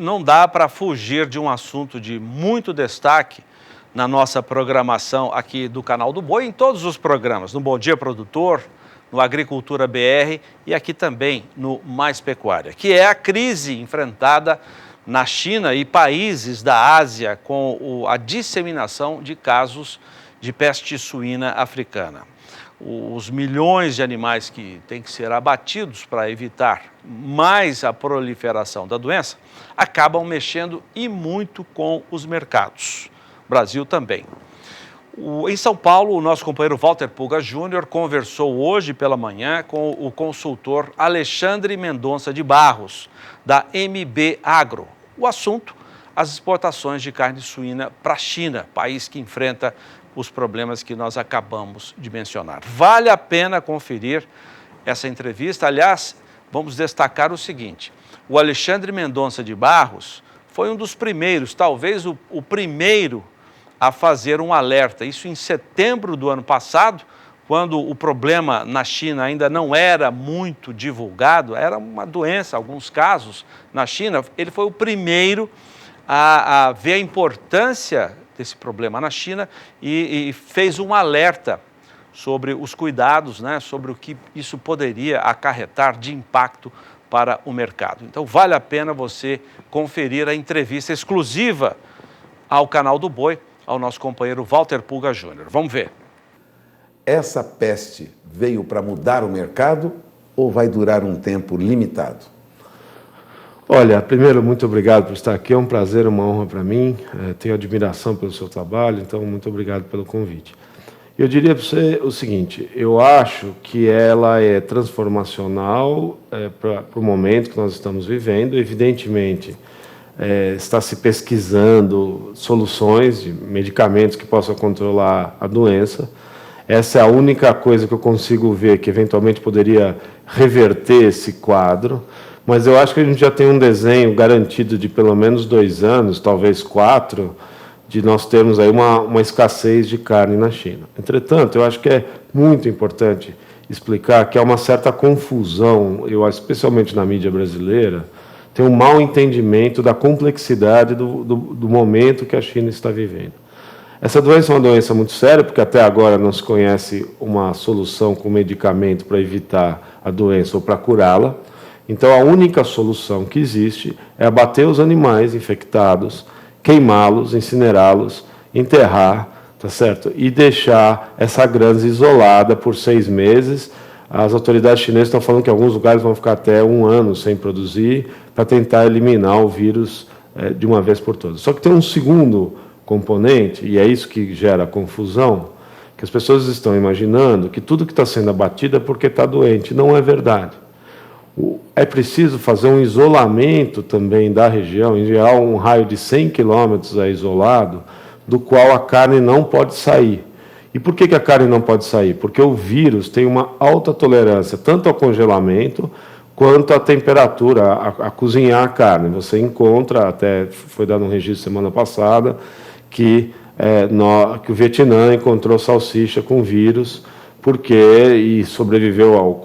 não dá para fugir de um assunto de muito destaque na nossa programação aqui do Canal do Boi, em todos os programas, no Bom Dia Produtor, no Agricultura BR e aqui também no Mais Pecuária, que é a crise enfrentada na China e países da Ásia com a disseminação de casos de peste suína africana. Os milhões de animais que têm que ser abatidos para evitar mais a proliferação da doença acabam mexendo e muito com os mercados. O Brasil também. Em São Paulo, o nosso companheiro Walter Puga Júnior conversou hoje pela manhã com o consultor Alexandre Mendonça de Barros, da MB Agro. O assunto, as exportações de carne suína para a China, país que enfrenta os problemas que nós acabamos de mencionar. Vale a pena conferir essa entrevista. Aliás, vamos destacar o seguinte: o Alexandre Mendonça de Barros foi um dos primeiros, talvez o primeiro, a fazer um alerta. Isso em setembro do ano passado, quando o problema na China ainda não era muito divulgado, era uma doença, alguns casos na China. Ele foi o primeiro a ver a importância desse problema na China e fez um alerta sobre os cuidados, sobre o que isso poderia acarretar de impacto para o mercado. Então, vale a pena você conferir a entrevista exclusiva ao Canal do Boi, ao nosso companheiro Walter Puga Júnior. Vamos ver. Essa peste veio para mudar o mercado ou vai durar um tempo limitado? Olha, primeiro, muito obrigado por estar aqui, é um prazer, uma honra para mim, tenho admiração pelo seu trabalho, então muito obrigado pelo convite. Eu diria para você o seguinte: eu acho que ela é transformacional para o momento que nós estamos vivendo. Evidentemente, está se pesquisando soluções de medicamentos que possam controlar a doença. Essa é a única coisa que eu consigo ver que eventualmente poderia reverter esse quadro. Mas eu acho que a gente já tem um desenho garantido de pelo menos 2 anos, talvez 4, de nós termos aí uma escassez de carne na China. Entretanto, eu acho que é muito importante explicar que há uma certa confusão, eu acho, especialmente na mídia brasileira, tem um mau entendimento da complexidade do momento que a China está vivendo. Essa doença é uma doença muito séria, porque até agora não se conhece uma solução com medicamento para evitar a doença ou para curá-la. Então, a única solução que existe é abater os animais infectados, queimá-los, incinerá-los, enterrar, tá certo? E deixar essa granja isolada por 6 meses. As autoridades chinesas estão falando que alguns lugares vão ficar até 1 ano sem produzir, para tentar eliminar o vírus de uma vez por todas. Só que tem um segundo componente, e é isso que gera confusão, que as pessoas estão imaginando que tudo que está sendo abatido é porque está doente. Não é verdade. É preciso fazer um isolamento também da região, em geral um raio de 100 quilômetros é isolado, do qual a carne não pode sair. E por que a carne não pode sair? Porque o vírus tem uma alta tolerância, tanto ao congelamento, quanto à temperatura, a cozinhar a carne. Você encontra, até foi dado um registro semana passada, que o Vietnã encontrou salsicha com vírus, e sobreviveu ao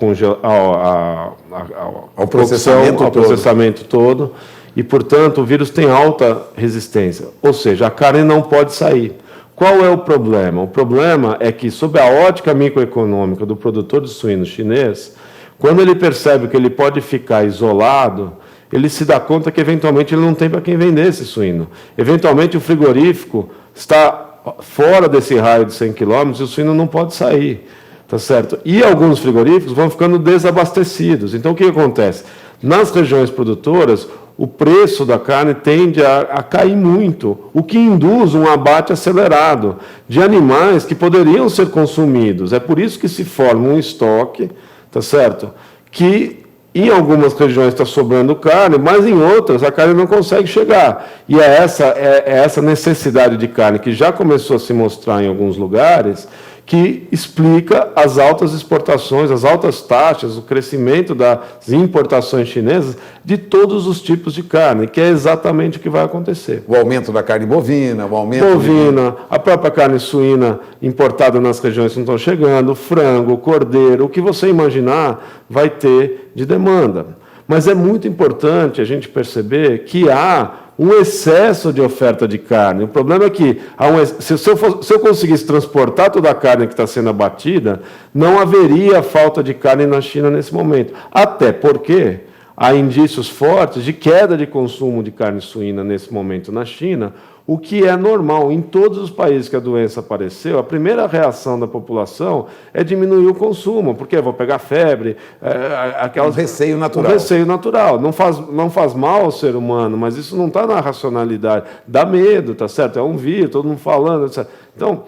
processamento todo, e, portanto, o vírus tem alta resistência, ou seja, a carne não pode sair. Qual é o problema? O problema é que, sob a ótica microeconômica do produtor de suíno chinês, quando ele percebe que ele pode ficar isolado, ele se dá conta que, eventualmente, ele não tem para quem vender esse suíno. Eventualmente, o frigorífico está fora desse raio de 100 quilômetros e o suíno não pode sair. Tá certo? E alguns frigoríficos vão ficando desabastecidos. Então, o que acontece? Nas regiões produtoras, o preço da carne tende a cair muito, o que induz um abate acelerado de animais que poderiam ser consumidos. É por isso que se forma um estoque, tá certo? Que em algumas regiões está sobrando carne, mas em outras a carne não consegue chegar. E é essa necessidade de carne que já começou a se mostrar em alguns lugares, que explica as altas exportações, as altas taxas, o crescimento das importações chinesas de todos os tipos de carne, que é exatamente o que vai acontecer. O aumento da carne bovina, o aumento... a própria carne suína importada nas regiões que não estão chegando, frango, cordeiro, o que você imaginar vai ter de demanda. Mas é muito importante a gente perceber que há um excesso de oferta de carne. O problema é que, se eu conseguisse transportar toda a carne que está sendo abatida, não haveria falta de carne na China nesse momento. Até porque há indícios fortes de queda de consumo de carne suína nesse momento na China, o que é normal. Em todos os países que a doença apareceu, a primeira reação da população é diminuir o consumo, porque vou pegar febre, Um receio natural. Um receio natural. Não faz mal ao ser humano, mas isso não está na racionalidade. Dá medo, tá certo? É um vírus, todo mundo falando, etc. Então,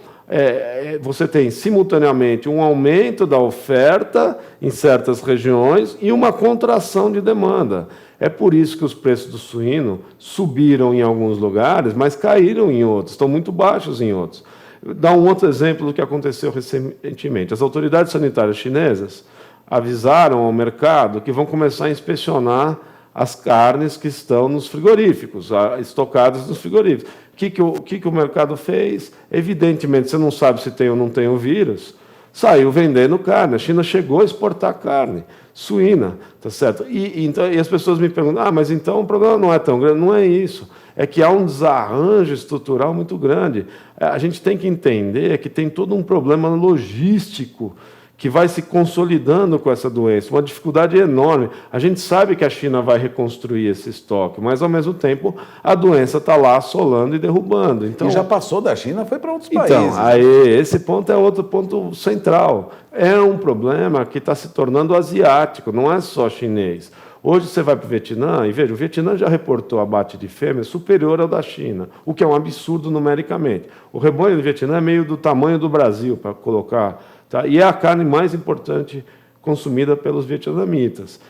você tem, simultaneamente, um aumento da oferta em certas regiões e uma contração de demanda. É por isso que os preços do suíno subiram em alguns lugares, mas caíram em outros, estão muito baixos em outros. Vou dar um outro exemplo do que aconteceu recentemente. As autoridades sanitárias chinesas avisaram ao mercado que vão começar a inspecionar as carnes que estão nos frigoríficos, estocadas nos frigoríficos. O que o mercado fez? Evidentemente, você não sabe se tem ou não tem o vírus, saiu vendendo carne. A China chegou a exportar carne suína, tá certo? E as pessoas me perguntam, mas então o problema não é tão grande. Não é isso. É que há um desarranjo estrutural muito grande. A gente tem que entender que tem todo um problema logístico que vai se consolidando com essa doença, uma dificuldade enorme. A gente sabe que a China vai reconstruir esse estoque, mas, ao mesmo tempo, a doença está lá assolando e derrubando. Então, e já passou da China, foi para outros países. Então, esse ponto é outro ponto central. É um problema que está se tornando asiático, não é só chinês. Hoje você vai para o Vietnã, e veja, o Vietnã já reportou abate de fêmeas superior ao da China, o que é um absurdo numericamente. O rebanho do Vietnã é meio do tamanho do Brasil, para colocar... Tá? E é a carne mais importante consumida pelos vietnamitas.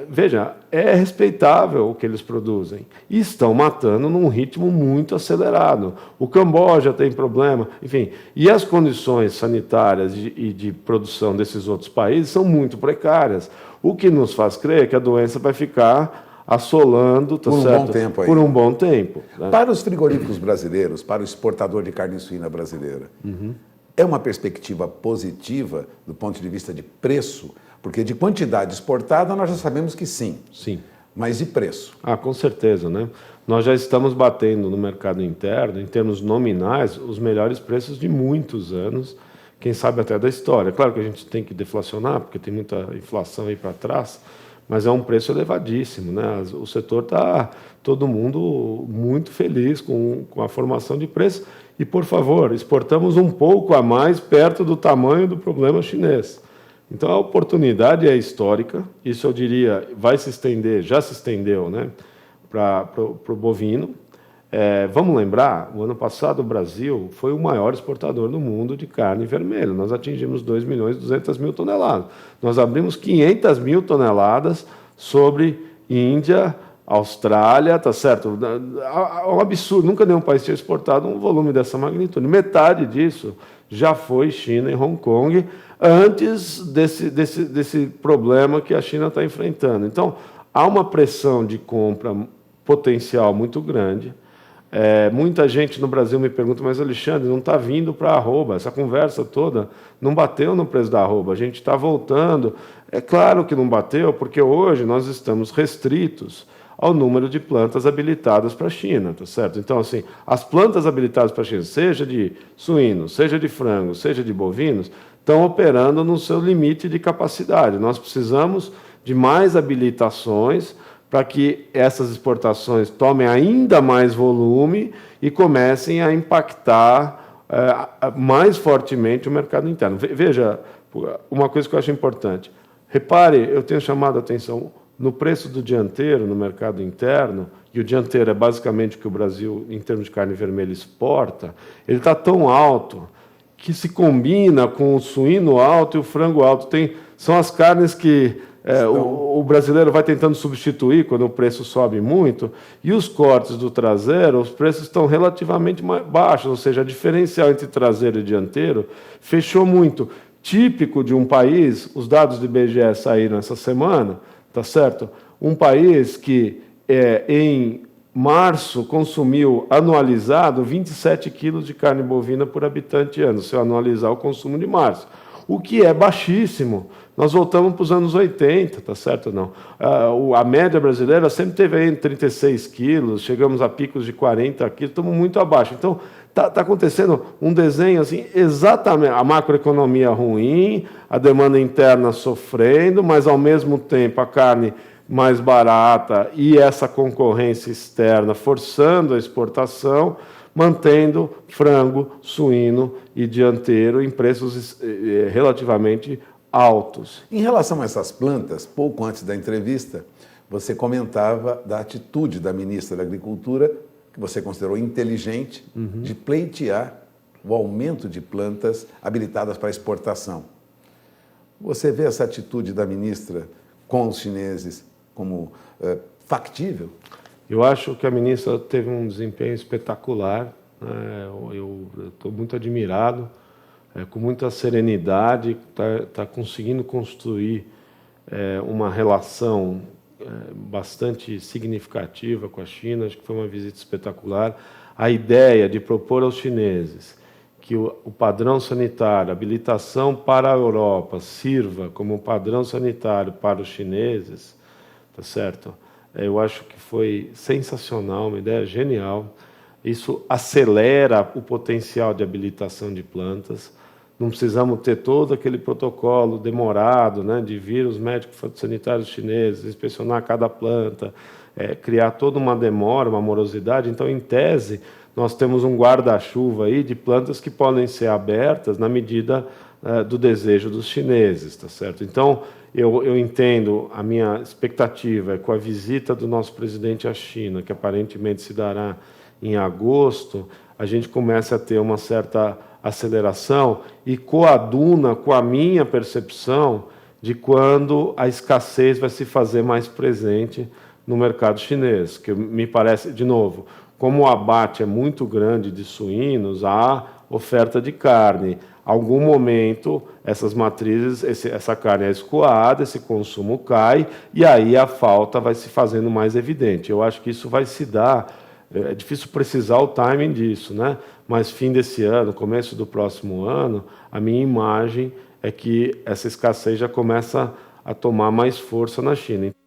Veja, é respeitável o que eles produzem. E estão matando num ritmo muito acelerado. O Camboja tem problema, enfim. E as condições sanitárias e de produção desses outros países são muito precárias. O que nos faz crer que a doença vai ficar assolando, tá certo? Bom tempo aí. Por um bom tempo. Né? Para os frigoríficos brasileiros, para o exportador de carne suína brasileira, é uma perspectiva positiva do ponto de vista de preço? Porque de quantidade exportada nós já sabemos que sim. Sim. Mas e preço? Com certeza, né? Nós já estamos batendo no mercado interno, em termos nominais, os melhores preços de muitos anos, quem sabe até da história. Claro que a gente tem que deflacionar, porque tem muita inflação aí para trás, mas é um preço elevadíssimo, né? O setor está, todo mundo muito feliz com a formação de preço. E, por favor, exportamos um pouco a mais perto do tamanho do problema chinês. Então, a oportunidade é histórica, isso eu diria vai se estender, já se estendeu, né, para o bovino. Vamos lembrar, o ano passado o Brasil foi o maior exportador do mundo de carne vermelha. Nós atingimos 2.200.000 toneladas. Nós abrimos 500.000 toneladas sobre Índia, Austrália, tá certo? É um absurdo, nunca nenhum país tinha exportado um volume dessa magnitude. Metade disso já foi China e Hong Kong, antes desse problema que a China está enfrentando. Então, há uma pressão de compra potencial muito grande. Muita gente no Brasil me pergunta, mas Alexandre, não está vindo para a arroba, essa conversa toda não bateu no preço da arroba, a gente está voltando. É claro que não bateu, porque hoje nós estamos restritos ao número de plantas habilitadas para a China, tá certo? Então, assim, as plantas habilitadas para a China, seja de suínos, seja de frangos, seja de bovinos, estão operando no seu limite de capacidade. Nós precisamos de mais habilitações para que essas exportações tomem ainda mais volume e comecem a impactar mais fortemente o mercado interno. Veja, uma coisa que eu acho importante. Repare, eu tenho chamado a atenção no preço do dianteiro no mercado interno, e o dianteiro é basicamente o que o Brasil, em termos de carne vermelha, exporta, ele está tão alto que se combina com o suíno alto e o frango alto. São as carnes que o brasileiro vai tentando substituir quando o preço sobe muito, e os cortes do traseiro, os preços estão relativamente mais baixos, ou seja, a diferencial entre traseiro e dianteiro fechou muito. Típico de um país, os dados do IBGE saíram essa semana, tá certo? Um país que em março consumiu anualizado 27 quilos de carne bovina por habitante ano, se eu anualizar o consumo de março. o que é baixíssimo. Nós voltamos para os anos 80, tá certo ou não? A média brasileira sempre teve aí 36 quilos, chegamos a picos de 40 quilos, estamos muito abaixo. Então, está acontecendo um desenho assim, exatamente, a macroeconomia ruim, a demanda interna sofrendo, mas, ao mesmo tempo, a carne mais barata e essa concorrência externa forçando a exportação, mantendo frango, suíno e dianteiro em preços relativamente altos. Em relação a essas plantas, pouco antes da entrevista, você comentava da atitude da ministra da Agricultura, que você considerou inteligente, de pleitear o aumento de plantas habilitadas para exportação. Você vê essa atitude da ministra com os chineses como factível? Eu acho que a ministra teve um desempenho espetacular, né? Eu estou muito admirado, com muita serenidade, está conseguindo construir uma relação bastante significativa com a China. Acho que foi uma visita espetacular. A ideia de propor aos chineses que o padrão sanitário, a habilitação para a Europa, sirva como padrão sanitário para os chineses, tá certo? Eu acho que foi sensacional, uma ideia genial. Isso acelera o potencial de habilitação de plantas. Não precisamos ter todo aquele protocolo demorado, né, de vir os médicos sanitários chineses, inspecionar cada planta, criar toda uma demora, uma morosidade. Então, em tese, nós temos um guarda-chuva aí de plantas que podem ser abertas na medida do desejo dos chineses, tá certo? Então, eu entendo, a minha expectativa é com a visita do nosso presidente à China, que aparentemente se dará em agosto, a gente começa a ter uma certa aceleração e coaduna com a minha percepção de quando a escassez vai se fazer mais presente no mercado chinês, que me parece, de novo, como o abate é muito grande de suínos, há oferta de carne. Algum momento, essas matrizes, essa carne é escoada, esse consumo cai, e aí a falta vai se fazendo mais evidente. Eu acho que isso vai se dar, é difícil precisar o timing disso, né? Mas fim desse ano, começo do próximo ano, a minha imagem é que essa escassez já começa a tomar mais força na China.